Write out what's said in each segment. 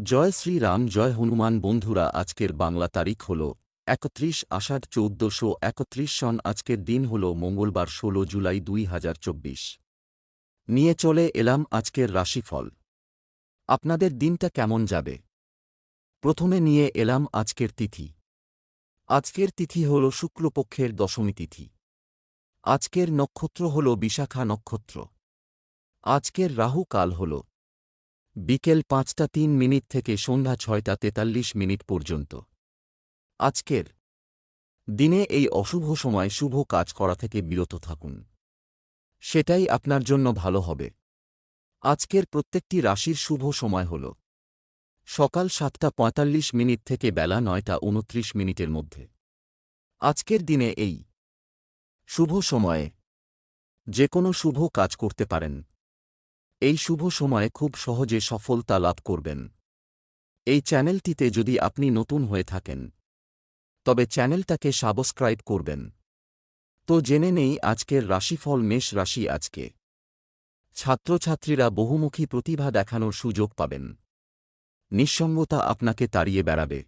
জয় শ্রীরাম, জয় হনুমান। বন্ধুরা, আজকের বাংলা তারিখ হল ৩১ আষাঢ় ১৪৩১ সন। আজকের দিন হল মঙ্গলবার ১৬ জুলাই ২০২৪। নিয়ে চলে এলাম আজকের রাশিফল। আপনাদের দিনটা কেমন যাবে? প্রথমে নিয়ে এলাম আজকের তিথি। আজকের তিথি হল শুক্লপক্ষের দশমী তিথি। আজকের নক্ষত্র হল বিশাখা নক্ষত্র। আজকের রাহু কাল হল বিকেল ৫টা ৩ মিনিট থেকে সন্ধ্যা ৬টা ৪৩ মিনিট পর্যন্ত। আজকের দিনে এই অশুভ সময় শুভ কাজ করা থেকে বিরত থাকুন, সেটাই আপনার জন্য ভালো হবে। আজকের প্রত্যেকটি রাশির শুভ সময় হল সকাল ৭টা ৪৫ মিনিট থেকে বেলা ৯টা ২৯ মিনিটের মধ্যে। আজকের দিনে এই শুভ সময়ে যে কোনো শুভ কাজ করতে পারেন। এই শুভ সময়ে খুব সহজে সফলতা লাভ করবেন। এই চ্যানেলটিতে যদি আপনি নতুন হয়ে থাকেন তবে চ্যানেলটাকে সাবস্ক্রাইব করবেন। তো জেনে নেই আজকের রাশিফল। মেষ রাশি। আজকে ছাত্রছাত্রীরা বহুমুখী প্রতিভা দেখানোর সুযোগ পাবেন। নিঃসঙ্গতা আপনাকে তাড়িয়ে বেড়াবে।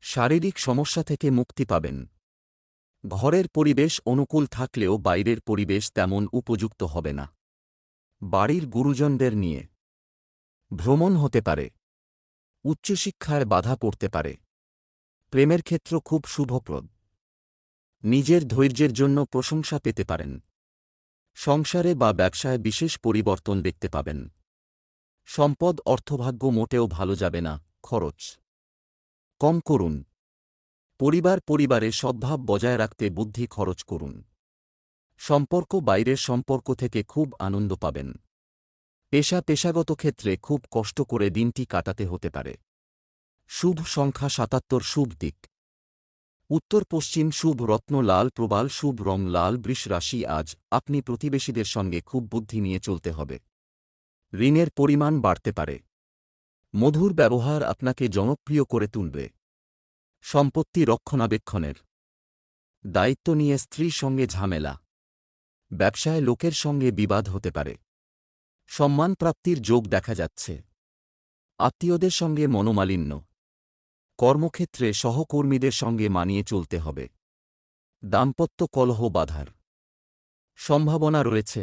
শারীরিক সমস্যা থেকে মুক্তি পাবেন। ঘরের পরিবেশ অনুকূল থাকলেও বাইরের পরিবেশ তেমন উপযুক্ত হবে না। বাড়ির গুরুজনদের নিয়ে ভ্রমণ হতে পারে। উচ্চশিক্ষায় বাধা পড়তে পারে। প্রেমের ক্ষেত্র খুব শুভপ্রদ। নিজের ধৈর্যের জন্য প্রশংসা পেতে পারেন। সংসারে বা ব্যবসায় বিশেষ পরিবর্তন দেখতে পাবেন। সম্পদ অর্থভাগ্য মোটেও ভালো যাবে না। খরচ কম করুন। পরিবারে সদ্ভাব বজায় রাখতে বুদ্ধি খরচ করুন। সম্পর্ক বাইরের সম্পর্ক থেকে খুব আনন্দ পাবেন। পেশাগত ক্ষেত্রে খুব কষ্ট করে দিনটি কাটাতে হতে পারে। শুভ সংখ্যা ৭৭। শুভ দিক উত্তর পশ্চিম। শুভ রত্ন লাল প্রবাল। শুভ রং লাল। বৃষ রাশি। আজ আপনি প্রতিবেশীদের সঙ্গে খুব বুদ্ধি নিয়ে চলতে হবে। ঋণের পরিমাণ বাড়তে পারে। মধুর ব্যবহার আপনাকে জনপ্রিয় করে তুলবে। সম্পত্তি রক্ষণাবেক্ষণের দায়িত্ব নিয়ে স্ত্রীর সঙ্গে ঝামেলা। ব্যবসায় লোকের সঙ্গে বিবাদ হতে পারে। সম্মান প্রাপ্তির যোগ দেখা যাচ্ছে। আত্মীয়দের সঙ্গে মনোমালিন্য। কর্মক্ষেত্রে সহকর্মীদের সঙ্গে মানিয়ে চলতে হবে। দাম্পত্য কলহ বাধার সম্ভাবনা রয়েছে।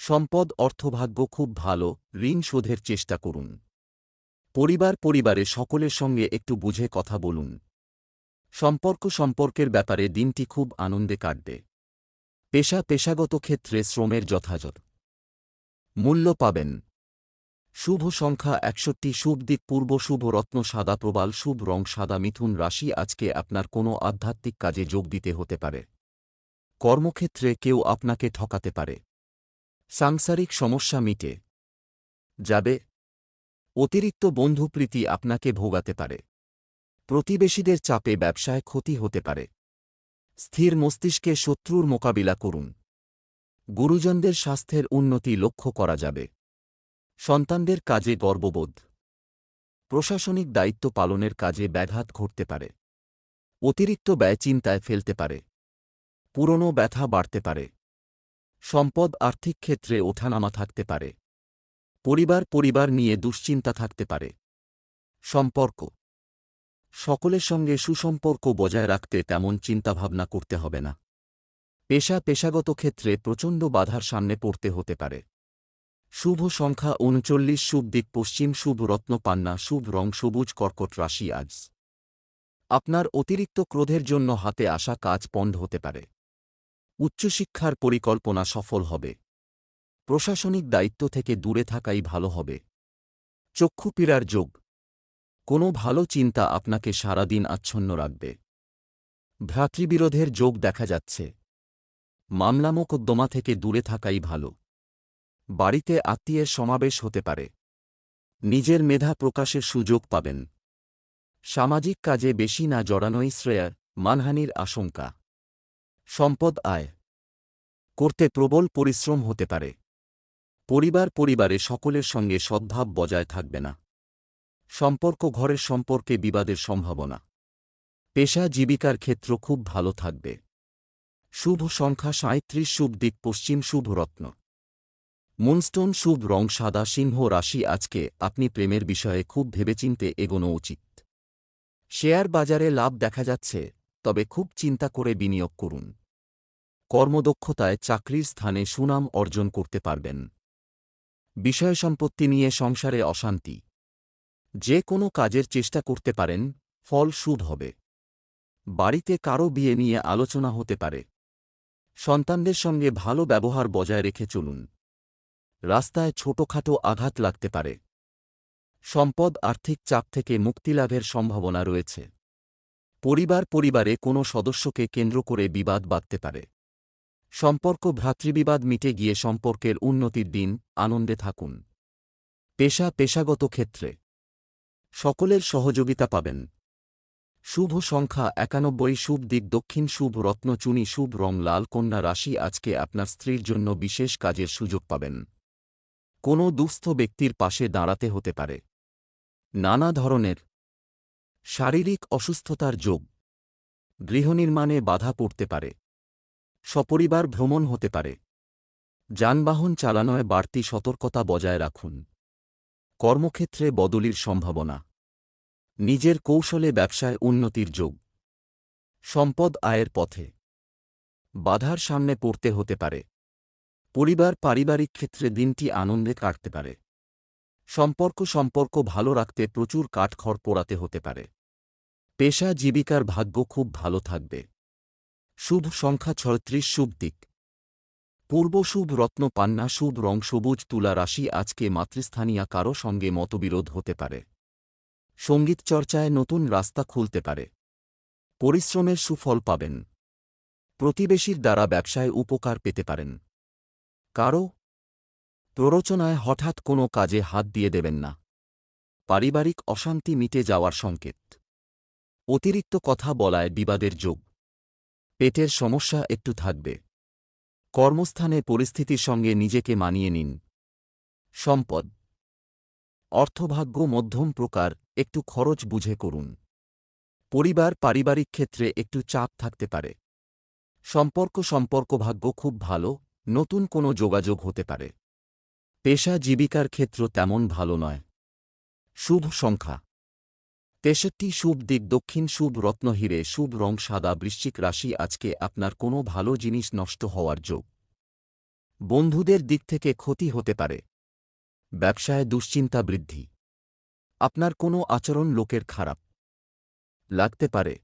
সম্পদ অর্থভাগ্য খুব ভালো। ঋণ শোধের চেষ্টা করুন। পরিবারে সকলের সঙ্গে একটু বুঝে কথা বলুন। সম্পর্কের ব্যাপারে দিনটি খুব আনন্দে কাটবে। পেশাগত ক্ষেত্রে শ্রমের যথাযথ মূল্য পাবেন। শুভ সংখ্যা ৬১। শুভ দিক পূর্ব। শুভ রত্ন সাদা প্রবাল। শুভ রং সাদা। মিথুন রাশি। আজকে আপনার কোনো আধ্যাত্মিক কাজে যোগ দিতে হতে পারে। কর্মক্ষেত্রে কেউ আপনাকে ঠকাতে পারে। সাংসারিক সমস্যা মিটে যাবে। অতিরিক্ত বন্ধুপ্রীতি আপনাকে ভোগাতে পারে। প্রতিবেশীদের চাপে ব্যবসায় ক্ষতি হতে পারে। স্থির মস্তিষ্কে শত্রুর মোকাবিলা করুন। গুরুজনদের স্বাস্থ্যের উন্নতি লক্ষ্য করা যাবে। সন্তানদের কাজে গর্ববোধ। প্রশাসনিক দায়িত্ব পালনের কাজে ব্যাঘাত ঘটতে পারে। অতিরিক্ত ব্যয় চিন্তায় ফেলতে পারে। পুরনো ব্যথা বাড়তে পারে। সম্পদ আর্থিক ক্ষেত্রে ওঠানামা থাকতে পারে। পরিবার নিয়ে দুশ্চিন্তা থাকতে পারে। সম্পর্ক সকলের সঙ্গে সুসম্পর্ক বজায় রাখতে তেমন চিন্তাভাবনা করতে হবে না। পেশাগত ক্ষেত্রে প্রচণ্ড বাধার সামনে পড়তে হতে পারে। শুভ সংখ্যা ৩৯। শুভ দিক পশ্চিম। শুভ রত্ন পান্না। শুভ রং সবুজ। কর্কট রাশি। আজ আপনার অতিরিক্ত ক্রোধের জন্য হাতে আসা কাজ পণ্ড হতে পারে। উচ্চশিক্ষার পরিকল্পনা সফল হবে। প্রশাসনিক দায়িত্ব থেকে দূরে থাকাই ভালো হবে। চক্ষু পীড়ার যোগ। কোনো ভালো চিন্তা আপনাকে সারাদিন আচ্ছন্ন রাখবে। ভ্রাতৃবিরোধের যোগ দেখা যাচ্ছে। মামলা মোকদ্দমা থেকে দূরে থাকাই ভালো। বাড়িতে আত্মীয়ের সমাবেশ হতে পারে। নিজের মেধা প্রকাশের সুযোগ পাবেন। সামাজিক কাজে বেশি না জড়ানোই শ্রেয়। মানহানির আশঙ্কা। সম্পদ আয় করতে প্রবল পরিশ্রম হতে পারে। পরিবারে সকলের সঙ্গে সদ্ভাব বজায় থাকবে না। ঘরের সম্পর্কে বিবাদের সম্ভাবনা। পেশা জীবিকার ক্ষেত্র খুব ভালো থাকবে। শুভ সংখ্যা ৩৭। শুভ দিক পশ্চিম। শুভ রত্ন মুনস্টোন শুভ রং সাদা। সিংহ রাশি আজকে আপনি প্রেমের বিষয়ে খুব ভেবেচিন্তে এগোনো উচিত। শেয়ার বাজারে লাভ দেখা যাচ্ছে, তবে খুব চিন্তা করে বিনিয়োগ করুন। কর্মদক্ষতায় চাকরির স্থানে সুনাম অর্জন করতে পারবেন। বিষয় সম্পত্তি নিয়ে সংসারে অশান্তি। যে কোনো কাজের চেষ্টা করতে পারেন, ফল শুভ হবে। বাড়িতে কারও বিয়ে নিয়ে আলোচনা হতে পারে। সন্তানদের সঙ্গে ভালো ব্যবহার বজায় রেখে চলুন। রাস্তায় ছোটখাটো আঘাত লাগতে পারে। সম্পদ আর্থিক চাপ থেকে মুক্তিলাভের সম্ভাবনা রয়েছে। পরিবারে কোনো সদস্যকে কেন্দ্র করে বিবাদ বাধতে পারে। সম্পর্ক ভ্রাতৃবিবাদ মিটে গিয়ে সম্পর্কের উন্নতির দিন, আনন্দে থাকুন। পেশাগত ক্ষেত্রে সকলের সহযোগিতা পাবেন। শুভ সংখ্যা 91, শুভ দিক দক্ষিণ, শুভ রত্ন চুনি, শুভ রং লাল। কন্যা রাশি আজকে আপনার স্ত্রীর জন্য বিশেষ কাজের সুযোগ পাবেন। কোনো দুস্থ ব্যক্তির পাশে দাঁড়াতে হতে পারে। নানা ধরনের শারীরিক অসুস্থতার যোগ। গৃহনির্মাণে বাধা পড়তে পারে। সপরিবার ভ্রমণ হতে পারে। যানবাহন চালানোয় বাড়তি সতর্কতা বজায় রাখুন। কর্মক্ষেত্রে বদলির সম্ভাবনা। নিজের কৌশলে ব্যবসায় উন্নতির যোগ। সম্পদ আয়ের পথে। বাধার সামনে পড়তে হতে পারে। পারিবারিক ক্ষেত্রে দিনটি আনন্দে কাটতে পারে। সম্পর্ক ভালো রাখতে প্রচুর কাঠখড় পোড়াতে হতে পারে। পেশা জীবিকার ভাগ্য খুব ভালো থাকবে। শুভ সংখ্যা 36, শুভ দিক পূর্ব, শুভ রত্ন পান্না, শুভ রং সবুজ। তুলা রাশি আজকে মাতৃস্থানীয় কারো সঙ্গে মতবিরোধ হতে পারে। সঙ্গীত চর্চায় নতুন রাস্তা খুলতে পারে। পরিশ্রমের সুফল পাবেন। প্রতিবেশীর দ্বারা ব্যবসায় উপকার পেতে পারেন। কারো প্ররোচনায় হঠাৎ কোনো কাজে হাত দিয়ে দেবেন না। পারিবারিক অশান্তি মিটে যাওয়ার সংকেত। অতিরিক্ত কথা বলায় বিবাদের যোগ। পেটের সমস্যা একটু থাকবে। কর্মস্থানে পরিস্থিতির সঙ্গে নিজেকে মানিয়ে নিন। সম্পদ অর্থভাগ্য মধ্যম প্রকার, একটু খরচ বুঝে করুন। পারিবারিক ক্ষেত্রে একটু চাপ থাকতে পারে। সম্পর্ক ভাগ্য খুব ভালো, নতুন কোনো যোগাযোগ হতে পারে। পেশা জীবিকার ক্ষেত্র তেমন ভালো নয়। শুভ সংখ্যা 63, শুভ দিক দক্ষিণ, শুভ রত্ন হিরে, শুভ রং সাদা। বৃশ্চিক রাশি আজকে আপনার কোনো ভালো জিনিস নষ্ট হওয়ার যোগ। বন্ধুদের দিক থেকে ক্ষতি হতে পারে। ব্যবসায় দুশ্চিন্তা বৃদ্ধি। আপনার কোনো আচরণ লোকের খারাপ লাগতে পারে।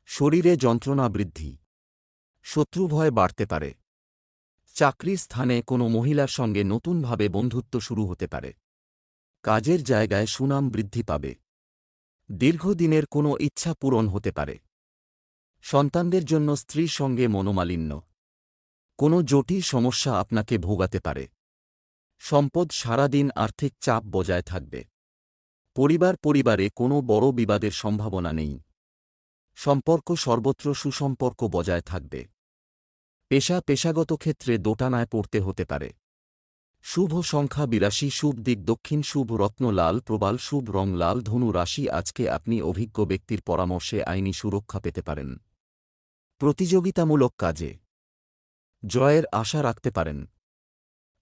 শরীরে যন্ত্রণা বৃদ্ধি। শত্রুভয় বাড়তে পারে। চাকরির স্থানে কোনো মহিলার সঙ্গে নতুনভাবে বন্ধুত্ব শুরু হতে পারে। কাজের জায়গায় সুনাম বৃদ্ধি পাবে। দীর্ঘদিনের কোনো ইচ্ছা পূরণ হতে পারে। সন্তানদের জন্য স্ত্রীর সঙ্গে মনোমালিন্য। কোনো জটিল সমস্যা আপনাকে ভোগাতে পারে। সম্পদ সারাদিন আর্থিক চাপ বজায় থাকবে। পরিবারে কোনো বড় বিবাদের সম্ভাবনা নেই। সম্পর্ক সর্বত্র সুসম্পর্ক বজায় থাকবে। পেশাগত ক্ষেত্রে দোটানায় পড়তে হতে পারে। শুভ সংখ্যা 82, শুভ দিক দক্ষিণ, শুভ রত্ন লাল প্রবাল, শুভ রং লাল। ধনু রাশি আজকে আপনি অভিজ্ঞ ব্যক্তির পরামর্শে আইনি সুরক্ষা পেতে পারেন। প্রতিযোগিতামূলক কাজে জয়ের আশা রাখতে পারেন।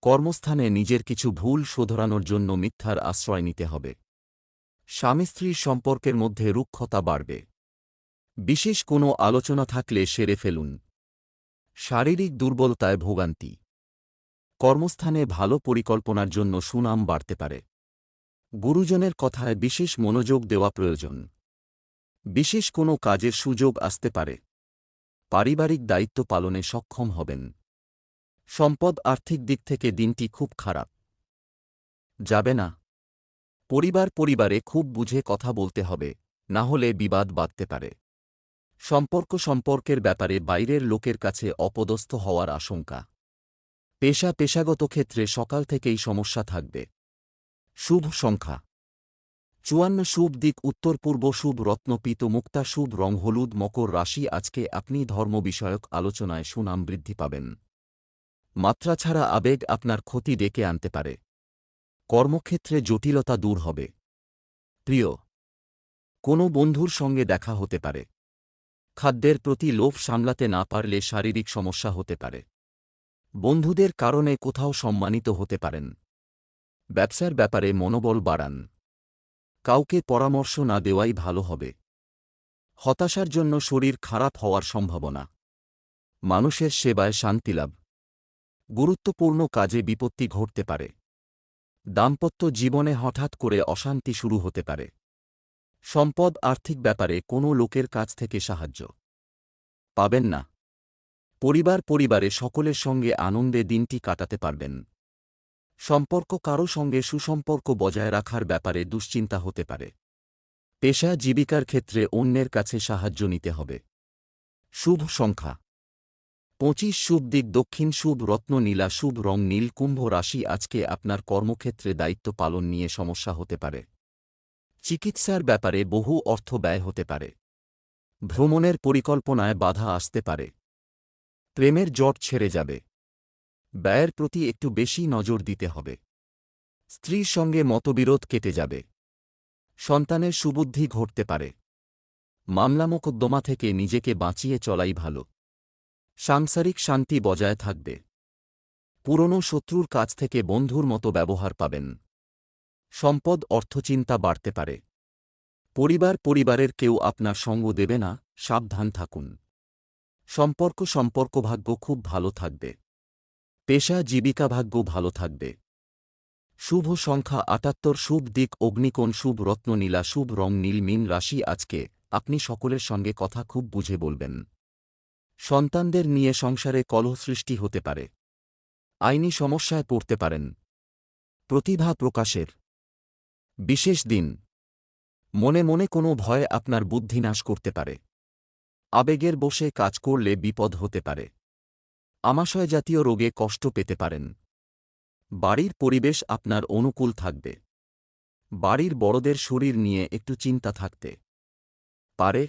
কর্মস্থানে নিজের কিছু ভুল শোধরানোর জন্য মিথ্যার আশ্রয় নিতে হবে। স্বামী স্ত্রীর সম্পর্কের মধ্যে রুক্ষতা বাড়বে। বিশেষ কোনো আলোচনা থাকলে সেরে ফেলুন। শারীরিক দুর্বলতায় ভোগান্তি। কর্মস্থানে ভালো পরিকল্পনার জন্য সুনাম বাড়তে পারে। গুরুজনের কথায় বিশেষ মনোযোগ দেওয়া প্রয়োজন। বিশেষ কোনো কাজের সুযোগ আসতে পারে। পারিবারিক দায়িত্ব পালনে সক্ষম হবেন। সম্পদ আর্থিক দিক থেকে দিনটি খুব খারাপ যাবে না। পরিবারে খুব বুঝে কথা বলতে হবে, না হলে বিবাদ বাধতে পারে। সম্পর্কের ব্যাপারে বাইরের লোকের কাছে অপদস্থ হওয়ার আশঙ্কা। পেশাগত ক্ষেত্রে সকাল থেকেই সমস্যা থাকবে। শুভ সংখ্যা 54, শুভ দিক উত্তর পূর্ব, শুভ রত্ন পীত মুক্তা, শুভ রং হলুদ। মকর রাশি আজকে আপনি ধর্ম বিষয়ক আলোচনায় সুনাম বৃদ্ধি পাবেন। মাত্রা ছাড়া আবেগ আপনার ক্ষতি ডেকে আনতে পারে। কর্মক্ষেত্রে জটিলতা দূর হবে। প্রিয় কোনো বন্ধুর সঙ্গে দেখা হতে পারে। খাদ্যের প্রতি লোভ সামলাতে না পারলে শারীরিক সমস্যা হতে পারে। বন্ধুদের কারণে কোথাও সম্মানিত হতে পারেন। ব্যবসার ব্যাপারে মনোবল বাড়ান। কাউকে পরামর্শ না দেওয়াই ভালো হবে। হতাশার জন্য শরীর খারাপ হওয়ার সম্ভাবনা। মানুষের সেবায় শান্তিলাভ। গুরুত্বপূর্ণ কাজে বিপত্তি ঘটতে পারে। দাম্পত্য জীবনে হঠাৎ করে অশান্তি শুরু হতে পারে। সম্পদ আর্থিক ব্যাপারে কোনো লোকের কাছ থেকে সাহায্য পাবেন না। পরিবারে সকলের সঙ্গে আনন্দে দিনটি কাটাতে পারবেন। সম্পর্ক কারো সঙ্গে সুসম্পর্ক বজায় রাখার ব্যাপারে দুশ্চিন্তা হতে পারে। পেশা জীবিকার ক্ষেত্রে অন্যের কাছে সাহায্য নিতে হবে। শুভ সংখ্যা 25, শুভ দিক দক্ষিণ, শুভ রত্ন নীলা, শুভ রং নীল। কুম্ভ রাশি, আজকে আপনার কর্মক্ষেত্রে দায়িত্ব পালন নিয়ে সমস্যা হতে পারে। চিকিৎসার ব্যাপারে বহু অর্থ ব্যয় হতে পারে। ভ্রমণের পরিকল্পনায় বাধা আসতে পারে। প্রেমের জট ছেড়ে যাবে। ব্যয়ের প্রতি একটু বেশি নজর দিতে হবে। স্ত্রীর সঙ্গে মতবিরোধ কেটে যাবে। সন্তানের সুবুদ্ধি ঘটতে পারে। মামলা মোকদ্দমা থেকে নিজেকে বাঁচিয়ে চলাই ভালো। সাংসারিক শান্তি বজায় থাকবে। পুরনো শত্রুর কাছ থেকে বন্ধুর মতো ব্যবহার পাবেন। সম্পদ অর্থচিন্তা বাড়তে পারে। পরিবারের কেউ আপনার সঙ্গ দেবে না, সাবধান থাকুন। সম্পর্ক ভাগ্য খুব ভালো থাকবে। পেশা জীবিকা ভাগ্য ভালো থাকবে। শুভ সংখ্যা 78, শুভ দিক অগ্নিকোণ, শুভ রত্ন নীলা, শুভ রং নীল। মীন রাশি, আজকে আপনি সকলের সঙ্গে কথা খুব বুঝে বলবেন। সন্তানদের নিয়ে সংসারে কলহ সৃষ্টি হতে পারে। আইনি সমস্যায় পড়তে পারেন। প্রতিভা প্রকাশের বিশেষ দিন। মনে মনে কোনো ভয় আপনার বুদ্ধি নাশ করতে পারে। আবেগের বশে কাজ করলে বিপদ হতে পারে। আমাশয় জাতীয় রোগে কষ্ট পেতে পারেন। বাড়ির পরিবেশ আপনার অনুকূল থাকবে। বাড়ির বড়দের শরীর নিয়ে একটু চিন্তা থাকতে পারে।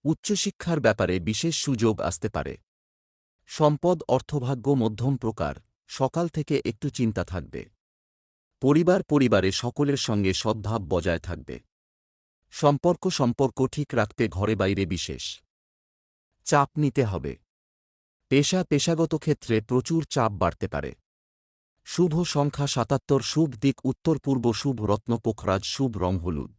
উচ্চশিক্ষার ব্যাপারে বিশেষ সুযোগ আসতে পারে। সম্পদ অর্থভাগ্য মধ্যম প্রকার। সকাল থেকে একটু চিন্তা থাকবে। পরিবারে সকলের সঙ্গে সদ্ভাব বজায় থাকবে। সম্পর্ক ঠিক রাখতে ঘরে বাইরে বিশেষ চাপ নিতে হবে। পেশাগত ক্ষেত্রে প্রচুর চাপ বাড়তে পারে। শুভ সংখ্যা 77, শুভ দিক উত্তর পূর্ব, শুভ রত্ন পোখরাজ, শুভ রং হলুদ।